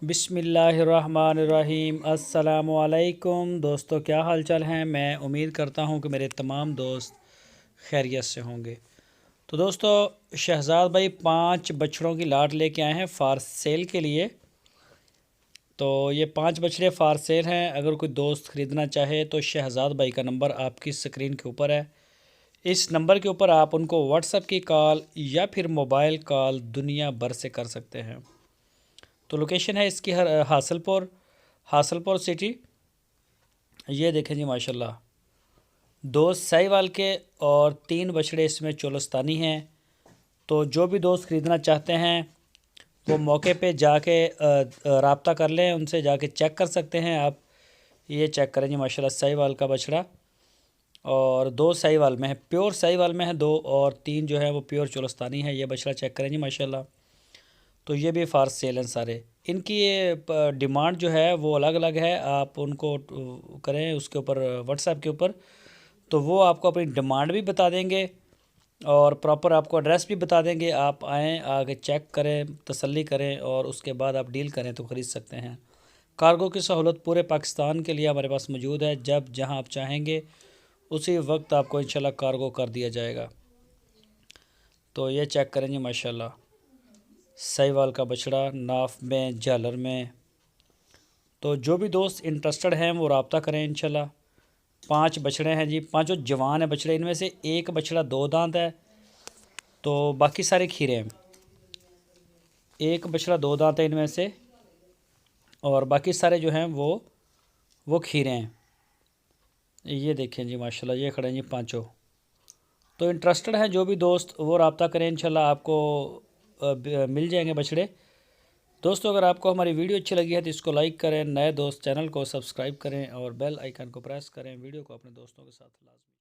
बिस्मिल्लाहिर्रहमानिर्रहीम। अस्सलामुअलैकुम दोस्तों, क्या हाल चाल हैं। मैं उम्मीद करता हूं कि मेरे तमाम दोस्त खैरियत से होंगे। तो दोस्तों, शहज़ाद भाई 5 बछड़ों की लाट लेके आए हैं फार सेल के लिए। तो ये 5 बछड़े फार सेल हैं। अगर कोई दोस्त ख़रीदना चाहे तो शहज़ाद भाई का नंबर आपकी स्क्रीन के ऊपर है। इस नंबर के ऊपर आप उनको व्हाट्सएप की कॉल या फिर मोबाइल कॉल दुनिया भर से कर सकते हैं। तो लोकेशन है इसकी हासलपुर सिटी। ये देखें जी, माशाल्लाह 2 साहिवाल के और 3 बछड़े इसमें चोलस्तानी हैं। तो जो भी दोस्त ख़रीदना चाहते हैं वो मौके पे जाके रब्ता कर लें, उनसे जाके चेक कर सकते हैं आप। ये चेक करें जी, माशाल्लाह साहिवाल का बछड़ा, और 2 साहिवाल में है, प्योर साहिवाल में है 2, और 3 जो है वो प्योर चोलस्तानी है। ये बछड़ा चेक करें जी, माशाल्लाह। तो ये भी फार सेल हैं सारे। इनकी ये डिमांड जो है वो अलग अलग है। आप उनको करें उसके ऊपर व्हाट्सएप के ऊपर, तो वो आपको अपनी डिमांड भी बता देंगे और प्रॉपर आपको एड्रेस भी बता देंगे। आप आएँ, आके चेक करें, तसल्ली करें और उसके बाद आप डील करें तो ख़रीद सकते हैं। कार्गो की सहूलत पूरे पाकिस्तान के लिए हमारे पास मौजूद है। जब जहां आप चाहेंगे उसी वक्त आपको इंशाल्लाह कार्गो कर दिया जाएगा। तो ये चेक करें जी, माशाल्लाह साहिवाल का बछड़ा, नाफ में, झालर में। तो जो भी दोस्त इंटरेस्टेड हैं वो रब्ता करें इंशाल्लाह। 5 बछड़े हैं जी, पांचों जवान हैं बछड़े। इनमें से एक बछड़ा 2 दांत है, तो बाकी सारे खीरे हैं। एक बछड़ा 2 दांत है इनमें से, और बाकी सारे जो हैं वो खीरे हैं। ये देखें जी, माशाल्लाह ये खड़े हैं जी पाँचों। तो इंटरेस्टेड हैं जो भी दोस्त वो रब्ता करें, इंशाल्लाह आपको मिल जाएंगे बछड़े। दोस्तों, अगर आपको हमारी वीडियो अच्छी लगी है तो इसको लाइक करें, नए दोस्त चैनल को सब्सक्राइब करें और बेल आइकन को प्रेस करें। वीडियो को अपने दोस्तों के साथ लाजमी